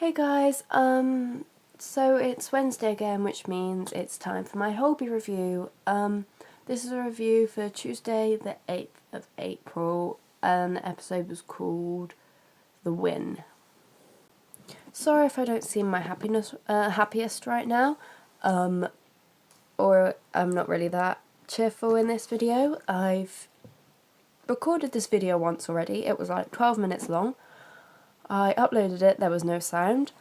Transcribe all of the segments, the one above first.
Hey guys, so it's Wednesday again, which means it's time for my Holby review. This is a review for Tuesday the 8th of April, and the episode was called The Win. Sorry if I don't seem my happiest right now, or I'm not really that cheerful in this video. I've recorded this video once already. It was like 12 minutes long. I uploaded it, there was no sound,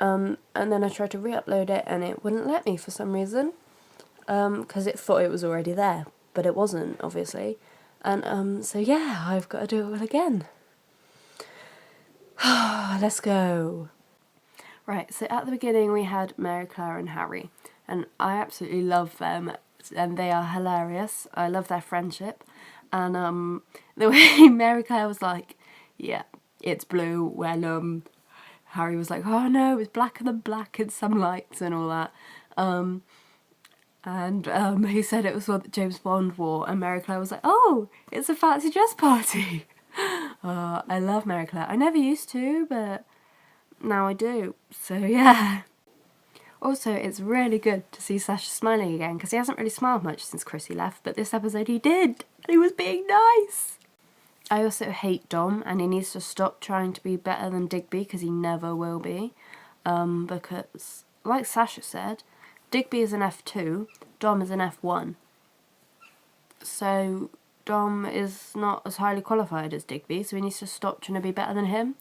and then I tried to re-upload it and it wouldn't let me for some reason, because it thought it was already there, but it wasn't, obviously, and so yeah, I've got to do it all again. Let's go. Right, so at the beginning we had Mary Claire and Harry, and I absolutely love them, and they are hilarious. I love their friendship, and the way Mary Claire was like, yeah, it's blue, when Harry was like, oh no, it's blacker than black in some lights and all that. He said it was what James Bond wore, and Mary Claire was like, oh, it's a fancy dress party. I love Mary Claire. I never used to, but now I do. So yeah. Also, it's really good to see Sasha smiling again, because he hasn't really smiled much since Chrissy left, but this episode he did, and he was being nice. I also hate Dom, and he needs to stop trying to be better than Digby, because he never will be. Because, like Sasha said, Digby is an F2, Dom is an F1. So, Dom is not as highly qualified as Digby, so he needs to stop trying to be better than him.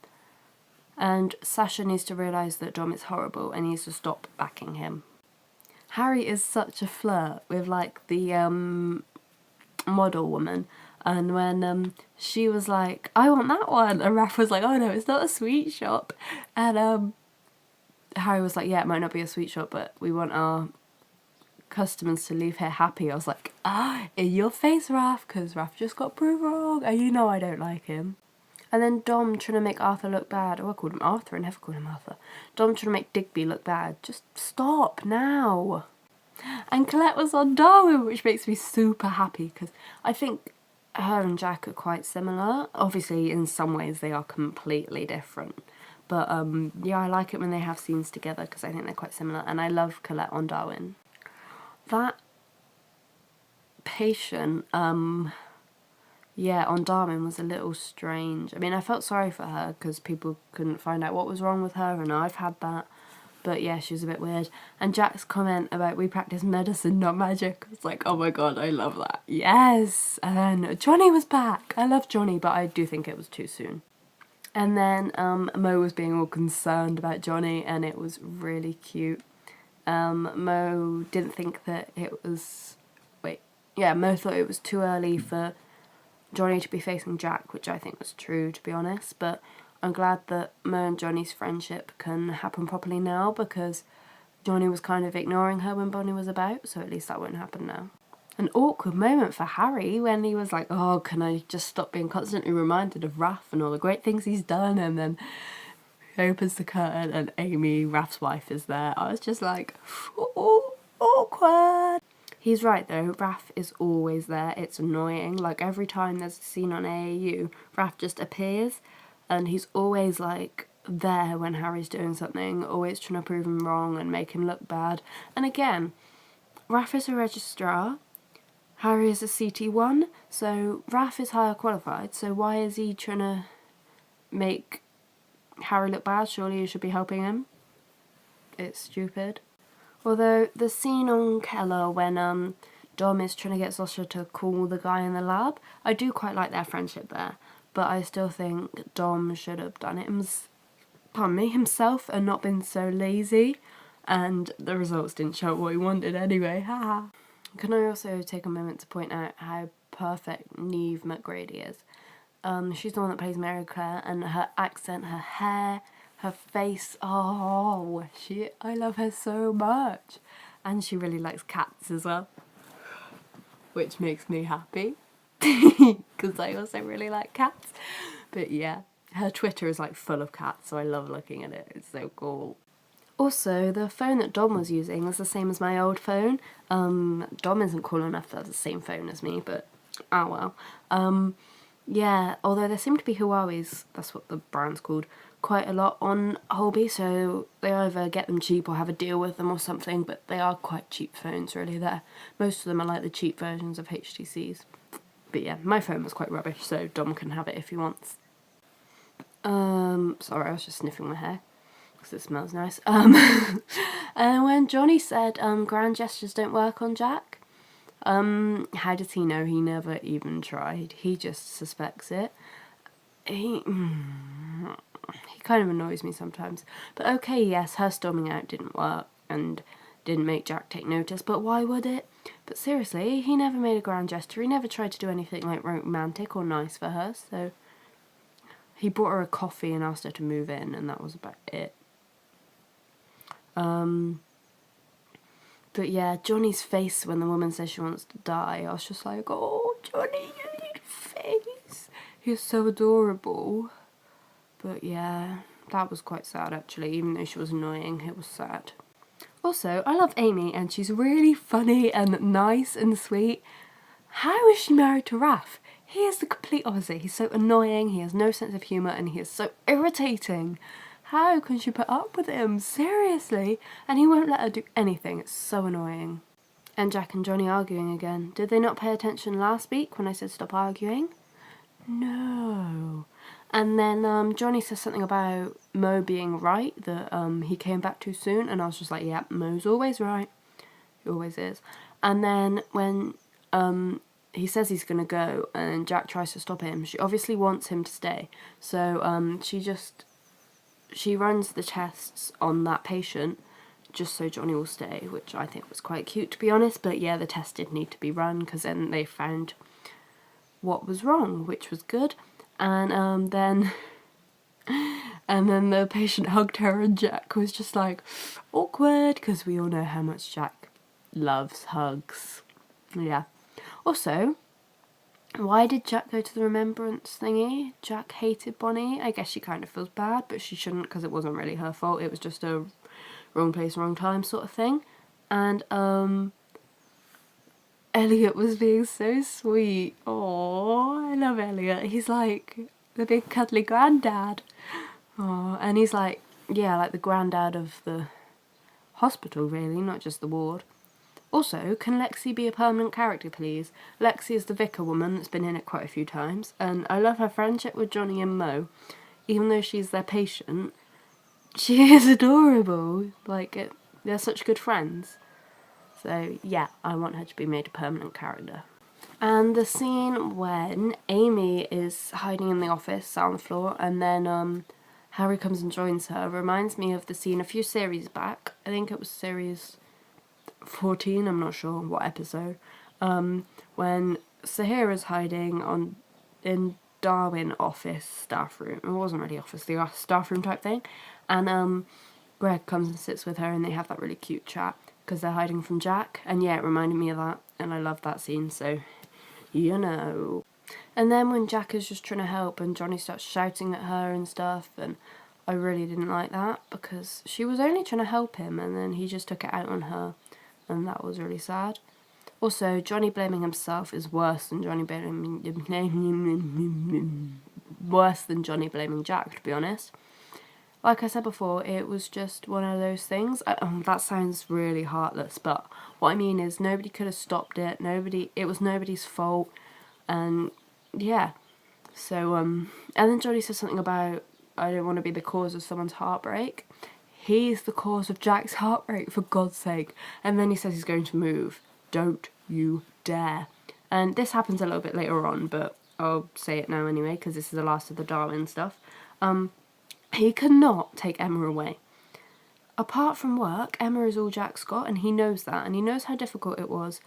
And Sasha needs to realise that Dom is horrible, and he needs to stop backing him. Harry is such a flirt with, like, the model woman. And when she was like, I want that one, and Raph was like, oh no, it's not a sweet shop. And Harry was like, yeah, it might not be a sweet shop, but we want our customers to leave here happy. I was like, in your face, Raph, because Raph just got proved wrong, and you know I don't like him. And then Dom trying to make Arthur look bad. Oh, I called him Arthur, I never called him Arthur. Dom trying to make Digby look bad. Just stop now. And Colette was on Darwin, which makes me super happy, because I think her and Jack are quite similar. Obviously, in some ways, they are completely different. But, yeah, I like it when they have scenes together, because I think they're quite similar. And I love Colette on Darwin. That patient, yeah, on Darwin was a little strange. I mean, I felt sorry for her, because people couldn't find out what was wrong with her, and I've had that. But yeah, she was a bit weird. And Jack's comment about we practice medicine, not magic, was like, oh my god, I love that. Yes! And then Johnny was back. I love Johnny, but I do think it was too soon. And then Mo was being all concerned about Johnny, and it was really cute. Mo didn't think that it was... Mo thought it was too early for Johnny to be facing Jack, which I think was true, to be honest, but I'm glad that Mo and Johnny's friendship can happen properly now, because Johnny was kind of ignoring her when Bonnie was about, so at least that won't happen now. An awkward moment for Harry when he was like, oh, can I just stop being constantly reminded of Raph and all the great things he's done, and then he opens the curtain and Amy, Raph's wife, is there. I was just like, oh, awkward. He's right though, Raph is always there, it's annoying, like every time there's a scene on AAU, Raph just appears, and he's always like there when Harry's doing something, always trying to prove him wrong and make him look bad. And again, Raph is a registrar, Harry is a CT1, so Raph is higher qualified, so why is he trying to make Harry look bad? Surely you should be helping him. It's stupid. Although, the scene on Keller when Dom is trying to get Sasha to call the guy in the lab, I do quite like their friendship there, but I still think Dom should have done it himself and not been so lazy, and the results didn't show what he wanted anyway, haha. Can I also take a moment to point out how perfect Neve McGrady is? She's the one that plays Mary Claire, and her accent, her hair, her face, oh, I love her so much. And she really likes cats as well, which makes me happy, because I also really like cats. But yeah, her Twitter is like full of cats, so I love looking at it, it's so cool. Also, the phone that Dom was using is the same as my old phone. Dom isn't cool enough to have the same phone as me, but oh well. Yeah, although there seem to be Huawei's, that's what the brand's called, quite a lot on Holby, so they either get them cheap or have a deal with them or something, but they are quite cheap phones really. Most of them are like the cheap versions of HTCs. But yeah, my phone was quite rubbish, so Dom can have it if he wants. Sorry, I was just sniffing my hair because it smells nice. And when Johnny said grand gestures don't work on Jack, how does he know? He never even tried. He just suspects it. He kind of annoys me sometimes. But okay, yes, her storming out didn't work and didn't make Jack take notice, but why would it? But seriously, he never made a grand gesture. He never tried to do anything like romantic or nice for her, so he brought her a coffee and asked her to move in, and that was about it. But yeah, Johnny's face when the woman says she wants to die, I was just like, oh, Johnny, you need a face. He's so adorable. But yeah, that was quite sad actually, even though she was annoying, it was sad. Also, I love Amy, and she's really funny and nice and sweet. How is she married to Raph? He is the complete opposite. He's so annoying, he has no sense of humour, and he is so irritating. How can she put up with him? Seriously? And he won't let her do anything. It's so annoying. And Jack and Johnny arguing again. Did they not pay attention last week when I said stop arguing? No. And then Johnny says something about Mo being right, that he came back too soon, and I was just like, yeah, Mo's always right. He always is. And then when he says he's going to go and Jack tries to stop him, she obviously wants him to stay. So she runs the tests on that patient just so Johnny will stay, which I think was quite cute, to be honest. But yeah, the test did need to be run because then they found what was wrong, which was good. And then the patient hugged her, and Jack was just like, awkward, because we all know how much Jack loves hugs. Yeah. Also, why did Jack go to the remembrance thingy? Jack hated Bonnie. I guess she kind of feels bad, but she shouldn't, because it wasn't really her fault. It was just a wrong place, wrong time sort of thing. And Elliot was being so sweet. Oh, I love Elliot. He's like the big cuddly granddad. Oh, and he's like, yeah, like the granddad of the hospital, really, not just the ward. Also, can Lexi be a permanent character, please? Lexi is the vicar woman that's been in it quite a few times, and I love her friendship with Johnny and Mo. Even though she's their patient, she is adorable. Like, they're such good friends. So, yeah, I want her to be made a permanent character. And the scene when Amy is hiding in the office, sat on the floor, and then Harry comes and joins her, reminds me of the scene a few series back. I think it was series 14, I'm not sure what episode, when Sahira's hiding in Darwin office staff room. It wasn't really office, the staff room type thing. And Greg comes and sits with her, and they have that really cute chat because they're hiding from Jack. And yeah, it reminded me of that, and I love that scene, so you know. And then when Jack is just trying to help and Johnny starts shouting at her and stuff, and I really didn't like that because she was only trying to help him, and then he just took it out on her, and that was really sad. Also, Johnny blaming himself is worse than Johnny blaming Jack, to be honest. Like I said before, it was just one of those things. That sounds really heartless, but what I mean is nobody could have stopped it. It was nobody's fault, and yeah. So and then Johnny says something about, I don't want to be the cause of someone's heartbreak. He's the cause of Jack's heartbreak, for God's sake. And then he says he's going to move. Don't you dare. And this happens a little bit later on, but I'll say it now anyway, because this is the last of the Darwin stuff. He cannot take Emma away. Apart from work, Emma is all Jack's got, and he knows that. And he knows how difficult it was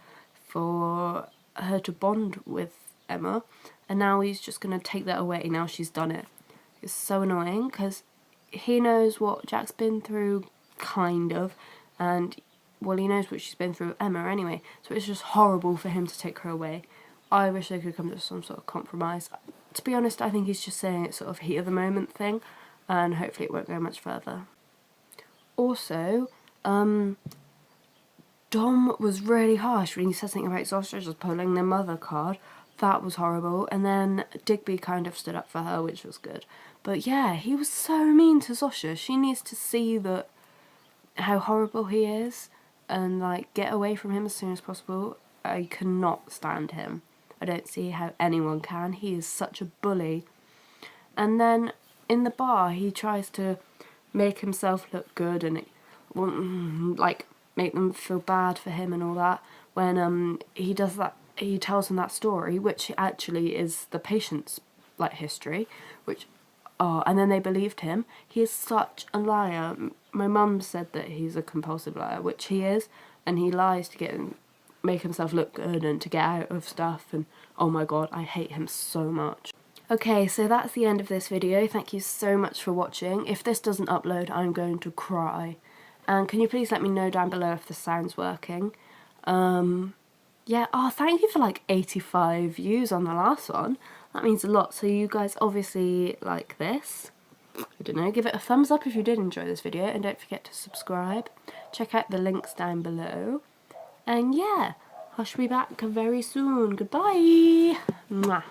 for her to bond with Emma. And now he's just going to take that away. Now she's done it. It's so annoying, because he knows what Jack's been through, kind of, and, well, he knows what she's been through with Emma anyway, so it's just horrible for him to take her away. I wish they could come to some sort of compromise. To be honest, I think he's just saying it's sort of heat of the moment thing, and hopefully it won't go much further. Also, Dom was really harsh when he said something about Zostra just pulling their mother card. That was horrible. And then Digby kind of stood up for her, which was good. But yeah, he was so mean to Sasha. She needs to see that how horrible he is and like get away from him as soon as possible. I cannot stand him. I don't see how anyone can. He is such a bully. And then in the bar he tries to make himself look good and like make them feel bad for him and all that. When he does that, he tells them that story, which actually is the patient's like history, which and then they believed him. He is such a liar. My mum said that he's a compulsive liar, which he is, and he lies to make himself look good and to get out of stuff, and oh my god, I hate him so much. Okay, so that's the end of this video. Thank you so much for watching. If this doesn't upload, I'm going to cry. And can you please let me know down below if the sound's working? Yeah, thank you for like 85 views on the last one. That means a lot. So you guys obviously like this. I don't know, give it a thumbs up if you did enjoy this video, and don't forget to subscribe. Check out the links down below. And yeah, I shall be back very soon. Goodbye. Mwah.